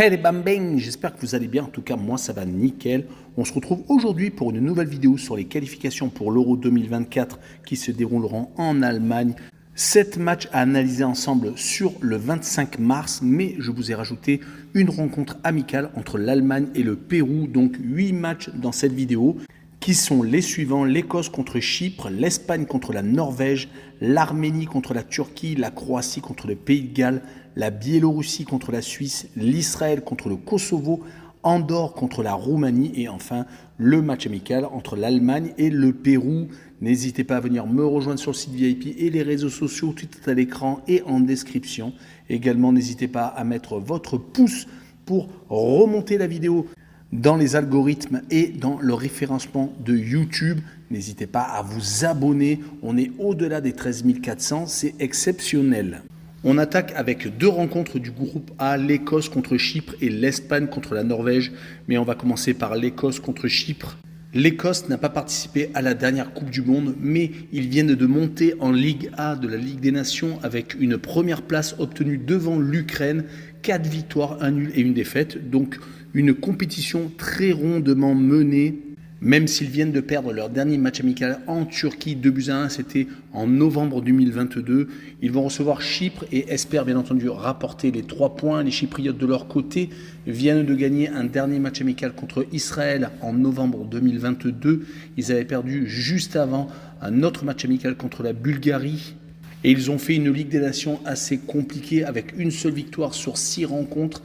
Hey les bambins, j'espère que vous allez bien, en tout cas moi ça va nickel. On se retrouve aujourd'hui pour une nouvelle vidéo sur les qualifications pour l'Euro 2024 qui se dérouleront en Allemagne. 7 matchs à analyser ensemble sur le 25 mars, mais je vous ai rajouté une rencontre amicale entre l'Allemagne et le Pérou, donc 8 matchs dans cette vidéo qui sont les suivants: l'Écosse contre Chypre, l'Espagne contre la Norvège, l'Arménie contre la Turquie, la Croatie contre le Pays de Galles, la Biélorussie contre la Suisse, l'Israël contre le Kosovo, Andorre contre la Roumanie et enfin le match amical entre l'Allemagne et le Pérou. N'hésitez pas à venir me rejoindre sur le site VIP et les réseaux sociaux, tout est à l'écran et en description. Également, n'hésitez pas à mettre votre pouce pour remonter la vidéo dans les algorithmes et dans le référencement de YouTube. N'hésitez pas à vous abonner, on est au-delà des 13 400, c'est exceptionnel. On attaque avec deux rencontres du groupe A, l'Écosse contre Chypre et l'Espagne contre la Norvège. Mais on va commencer par l'Écosse contre Chypre. L'Écosse n'a pas participé à la dernière Coupe du Monde, mais ils viennent de monter en Ligue A de la Ligue des Nations avec une première place obtenue devant l'Ukraine, 4 victoires, 1 nul et 1 défaite. Donc une compétition très rondement menée. Même s'ils viennent de perdre leur dernier match amical en Turquie, 2-1, c'était en novembre 2022. Ils vont recevoir Chypre et espèrent bien entendu rapporter les 3 points. Les Chypriotes de leur côté viennent de gagner un dernier match amical contre Israël en novembre 2022. Ils avaient perdu juste avant un autre match amical contre la Bulgarie. Et ils ont fait une Ligue des Nations assez compliquée avec une seule victoire sur 6 rencontres,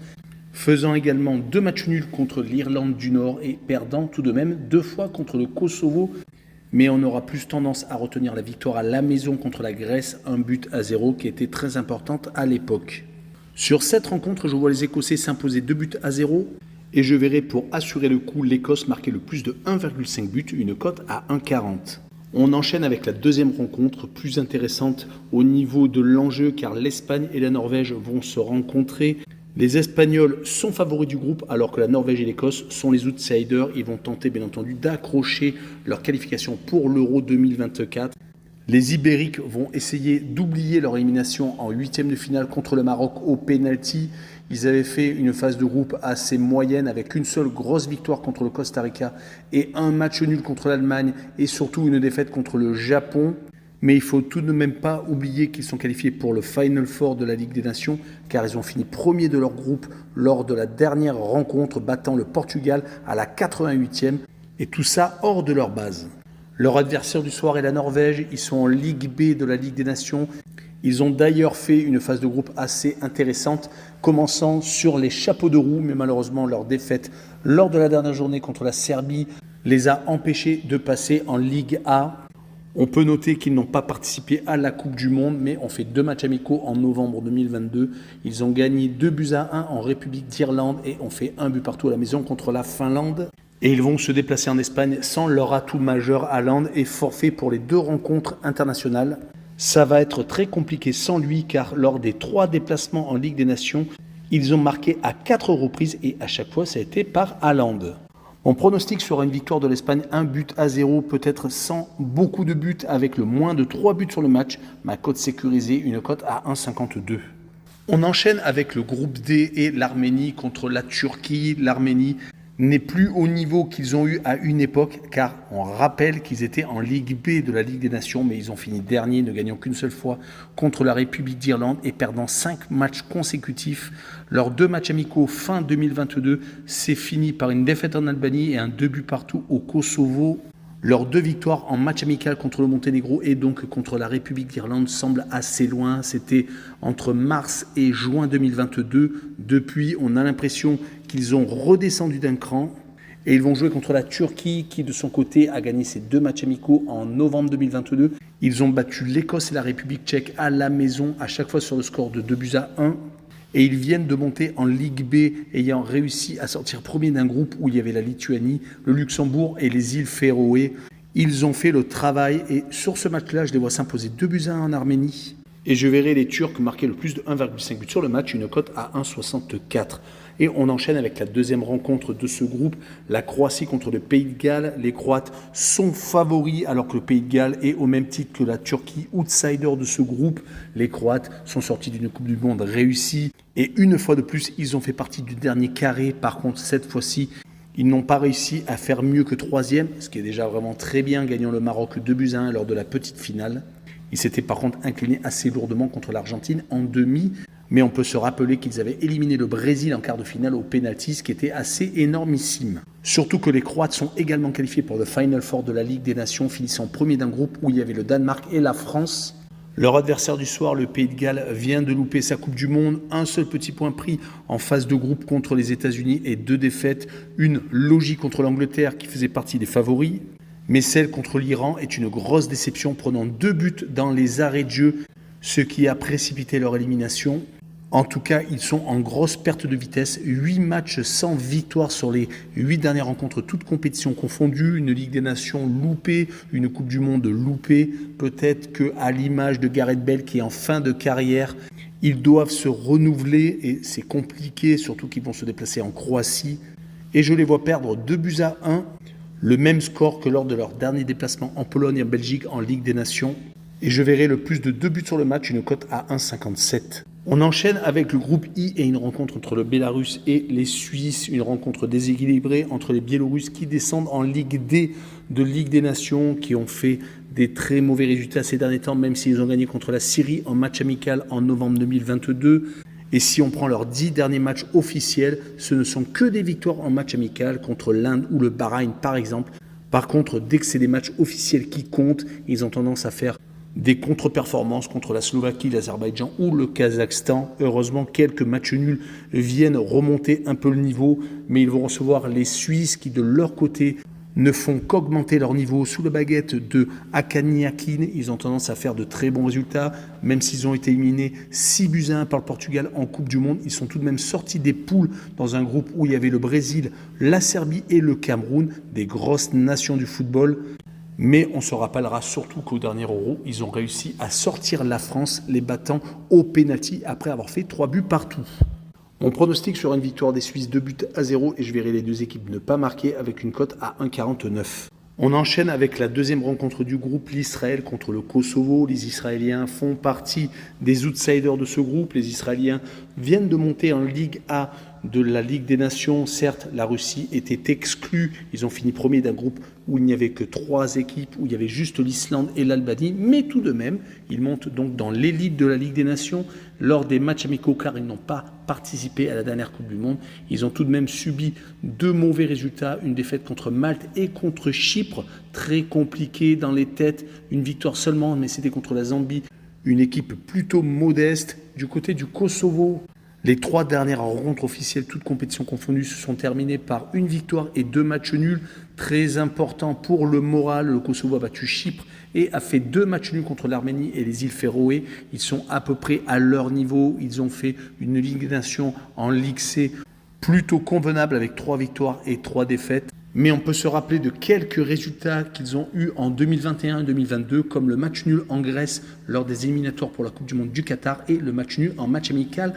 faisant également 2 matchs nuls contre l'Irlande du Nord et perdant tout de même 2 fois contre le Kosovo. Mais on aura plus tendance à retenir la victoire à la maison contre la Grèce, 1-0 qui était très importante à l'époque. Sur cette rencontre, je vois les Écossais s'imposer 2-0 et je verrai pour assurer le coup l'Écosse marquer le plus de 1,5 buts, une cote à 1,40. On enchaîne avec la deuxième rencontre, plus intéressante au niveau de l'enjeu car l'Espagne et la Norvège vont se rencontrer. Les Espagnols sont favoris du groupe alors que la Norvège et l'Écosse sont les outsiders. Ils vont tenter bien entendu d'accrocher leur qualification pour l'Euro 2024. Les Ibériques vont essayer d'oublier leur élimination en 8e de finale contre le Maroc au penalty. Ils avaient fait une phase de groupe assez moyenne avec une seule grosse victoire contre le Costa Rica et un match nul contre l'Allemagne et surtout une défaite contre le Japon. Mais il ne faut tout de même pas oublier qu'ils sont qualifiés pour le Final Four de la Ligue des Nations car ils ont fini premier de leur groupe lors de la dernière rencontre battant le Portugal à la 88e et tout ça hors de leur base. Leur adversaire du soir est la Norvège, ils sont en Ligue B de la Ligue des Nations. Ils ont d'ailleurs fait une phase de groupe assez intéressante, commençant sur les chapeaux de roue, mais malheureusement leur défaite lors de la dernière journée contre la Serbie les a empêchés de passer en Ligue A. On peut noter qu'ils n'ont pas participé à la Coupe du Monde, mais ont fait 2 matchs amicaux en novembre 2022. Ils ont gagné 2-1 en République d'Irlande et ont fait 1 but partout à la maison contre la Finlande. Et ils vont se déplacer en Espagne sans leur atout majeur. Haaland est forfait pour les 2 rencontres internationales. Ça va être très compliqué sans lui car lors des 3 déplacements en Ligue des Nations, ils ont marqué à 4 reprises et à chaque fois ça a été par Haaland. Mon pronostic sera une victoire de l'Espagne 1-0, peut-être sans beaucoup de buts, avec le moins de 3 buts sur le match. Ma cote sécurisée, une cote à 1,52. On enchaîne avec le groupe D et l'Arménie contre la Turquie. L'Arménie n'est plus au niveau qu'ils ont eu à une époque, car on rappelle qu'ils étaient en Ligue B de la Ligue des Nations, mais ils ont fini dernier, ne gagnant qu'une seule fois contre la République d'Irlande et perdant 5 matchs consécutifs. Leurs 2 matchs amicaux fin 2022, c'est fini par une défaite en Albanie et un 2 buts partout au Kosovo. Leurs 2 victoires en match amical contre le Monténégro et donc contre la République d'Irlande semblent assez loin. C'était entre mars et juin 2022. Depuis, on a l'impression qu'ils ont redescendu d'un cran et ils vont jouer contre la Turquie qui, de son côté, a gagné ses 2 matchs amicaux en novembre 2022. Ils ont battu l'Écosse et la République tchèque à la maison, à chaque fois sur le score de 2-1. Et ils viennent de monter en Ligue B, ayant réussi à sortir premier d'un groupe où il y avait la Lituanie, le Luxembourg et les îles Féroé. Ils ont fait le travail et sur ce match-là, je les vois s'imposer 2-1 en Arménie. Et je verrai les Turcs marquer le plus de 1,5 but sur le match, une cote à 1,64. Et on enchaîne avec la deuxième rencontre de ce groupe, la Croatie contre le Pays de Galles. Les Croates sont favoris alors que le Pays de Galles est au même titre que la Turquie, outsider de ce groupe. Les Croates sont sortis d'une Coupe du Monde réussie. Et une fois de plus, ils ont fait partie du dernier carré. Par contre, cette fois-ci, ils n'ont pas réussi à faire mieux que 3e, ce qui est déjà vraiment très bien, gagnant le Maroc 2-1 lors de la petite finale. Ils s'étaient par contre inclinés assez lourdement contre l'Argentine en demi, mais on peut se rappeler qu'ils avaient éliminé le Brésil en quart de finale au pénalty, ce qui était assez énormissime. Surtout que les Croates sont également qualifiés pour le Final Four de la Ligue des Nations, finissant premier d'un groupe où il y avait le Danemark et la France. Leur adversaire du soir, le Pays de Galles, vient de louper sa Coupe du Monde. Un seul petit point pris en phase de groupe contre les États-Unis et 2 défaites. Une logique contre l'Angleterre qui faisait partie des favoris. Mais celle contre l'Iran est une grosse déception, prenant 2 buts dans les arrêts de jeu, ce qui a précipité leur élimination. En tout cas, ils sont en grosse perte de vitesse. 8 matchs sans victoire sur les 8 dernières rencontres, toutes compétitions confondues. Une Ligue des Nations loupée, une Coupe du Monde loupée. Peut-être qu'à l'image de Gareth Bale qui est en fin de carrière, ils doivent se renouveler et c'est compliqué, surtout qu'ils vont se déplacer en Croatie. Et je les vois perdre 2-1, le même score que lors de leur dernier déplacement en Pologne et en Belgique en Ligue des Nations. Et je verrai le plus de 2 buts sur le match, une cote à 1,57. On enchaîne avec le groupe I et une rencontre entre le Bélarus et les Suisses, une rencontre déséquilibrée entre les Biélorusses qui descendent en Ligue D de Ligue des Nations, qui ont fait des très mauvais résultats ces derniers temps, même s'ils ont gagné contre la Syrie en match amical en novembre 2022. Et si on prend leurs 10 derniers matchs officiels, ce ne sont que des victoires en match amical contre l'Inde ou le Bahreïn par exemple. Par contre, dès que c'est des matchs officiels qui comptent, ils ont tendance à faire des contre-performances contre la Slovaquie, l'Azerbaïdjan ou le Kazakhstan. Heureusement, quelques matchs nuls viennent remonter un peu le niveau, mais ils vont recevoir les Suisses qui, de leur côté, ne font qu'augmenter leur niveau sous la baguette de Hakan Yakin. Ils ont tendance à faire de très bons résultats, même s'ils ont été éliminés 6-1 par le Portugal en Coupe du Monde. Ils sont tout de même sortis des poules dans un groupe où il y avait le Brésil, la Serbie et le Cameroun, des grosses nations du football. Mais on se rappellera surtout qu'au dernier Euro, ils ont réussi à sortir la France, les battant au pénalty après avoir fait 3 buts partout. On pronostique sur une victoire des Suisses 2-0 et je verrai les deux équipes ne pas marquer avec une cote à 1,49. On enchaîne avec la deuxième rencontre du groupe, l'Israël contre le Kosovo. Les Israéliens font partie des outsiders de ce groupe. Les Israéliens viennent de monter en Ligue A de la Ligue des Nations. Certes, la Russie était exclue. Ils ont fini premier d'un groupe où il n'y avait que 3 équipes, où il y avait juste l'Islande et l'Albanie. Mais tout de même, ils montent donc dans l'élite de la Ligue des Nations lors des matchs amicaux car ils n'ont pas participé à la dernière Coupe du Monde. Ils ont tout de même subi 2 mauvais résultats, une défaite contre Malte et contre Chypre, très compliqué dans les têtes, une victoire seulement, mais c'était contre la Zambie, une équipe plutôt modeste. Du côté du Kosovo, les 3 dernières rencontres officielles, toutes compétitions confondues, se sont terminées par une victoire et 2 matchs nuls. Très important pour le moral, le Kosovo a battu Chypre et a fait 2 matchs nuls contre l'Arménie et les îles Féroé. Ils sont à peu près à leur niveau. Ils ont fait une Ligue des Nations en Ligue C plutôt convenable avec 3 victoires et 3 défaites. Mais on peut se rappeler de quelques résultats qu'ils ont eus en 2021 et 2022, comme le match nul en Grèce lors des éliminatoires pour la Coupe du Monde du Qatar et le match nul en match amical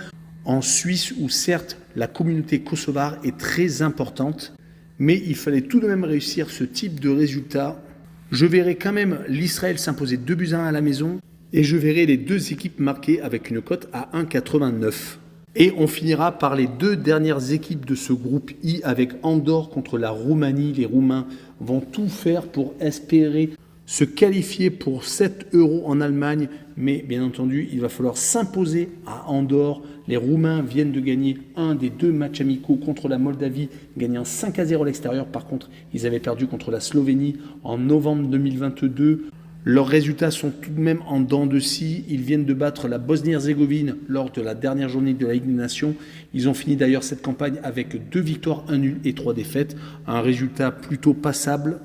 en Suisse, où certes la communauté kosovare est très importante, mais il fallait tout de même réussir ce type de résultat. Je verrai quand même l'Israël s'imposer 2-1 à la maison et je verrai les 2 équipes marquées avec une cote à 1,89. Et on finira par les 2 dernières équipes de ce groupe I avec Andorre contre la Roumanie. Les Roumains vont tout faire pour espérer se qualifier pour 7 € en Allemagne, mais bien entendu, il va falloir s'imposer à Andorre. Les Roumains viennent de gagner un des 2 matchs amicaux contre la Moldavie, gagnant 5-0 à l'extérieur. Par contre, ils avaient perdu contre la Slovénie en novembre 2022. Leurs résultats sont tout de même en dents de scie. Ils viennent de battre la Bosnie-Herzégovine lors de la dernière journée de la Ligue des Nations. Ils ont fini d'ailleurs cette campagne avec 2 victoires, 1 nul et 3 défaites. Un résultat plutôt passable.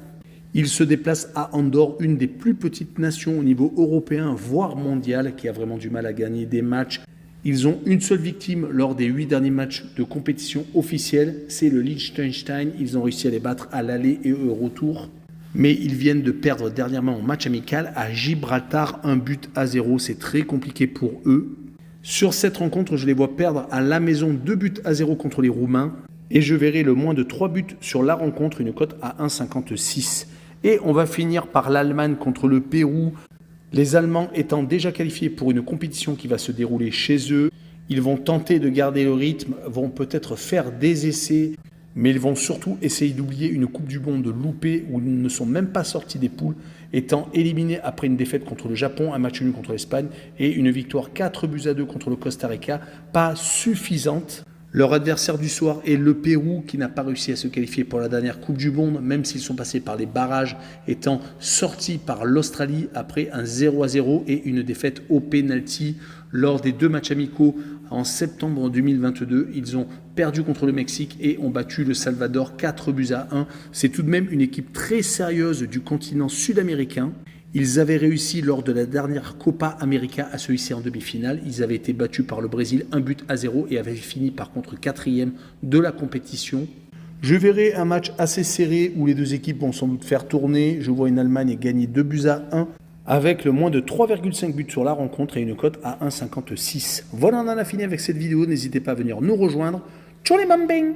Ils se déplacent à Andorre, une des plus petites nations au niveau européen, voire mondial, qui a vraiment du mal à gagner des matchs. Ils ont une seule victime lors des 8 derniers matchs de compétition officielle, c'est le Liechtenstein. Ils ont réussi à les battre à l'aller et au retour. Mais ils viennent de perdre dernièrement en match amical à Gibraltar, 1-0. C'est très compliqué pour eux. Sur cette rencontre, je les vois perdre à la maison 2-0 contre les Roumains. Et je verrai le moins de 3 buts sur la rencontre, une cote à 1,56. Et on va finir par l'Allemagne contre le Pérou. Les Allemands étant déjà qualifiés pour une compétition qui va se dérouler chez eux, Ils vont tenter de garder le rythme, vont peut-être faire des essais, mais ils vont surtout essayer d'oublier une Coupe du Monde loupée où ils ne sont même pas sortis des poules, étant éliminés après une défaite contre le Japon, un match nul contre l'Espagne et une victoire 4-2 contre le Costa Rica, pas suffisante. Leur adversaire du soir est le Pérou qui n'a pas réussi à se qualifier pour la dernière Coupe du Monde, même s'ils sont passés par les barrages, étant sortis par l'Australie après un 0-0 et une défaite au pénalty. Lors des 2 matchs amicaux en septembre 2022, ils ont perdu contre le Mexique et ont battu le Salvador 4-1. C'est tout de même une équipe très sérieuse du continent sud-américain. Ils avaient réussi lors de la dernière Copa América à se hisser en demi-finale. Ils avaient été battus par le Brésil 1-0 et avaient fini par contre 4e de la compétition. Je verrai un match assez serré où les deux équipes vont sans doute faire tourner. Je vois une Allemagne gagner 2-1 avec le moins de 3,5 buts sur la rencontre et une cote à 1,56. Voilà, on en a fini avec cette vidéo. N'hésitez pas à venir nous rejoindre. Ciao les mambing!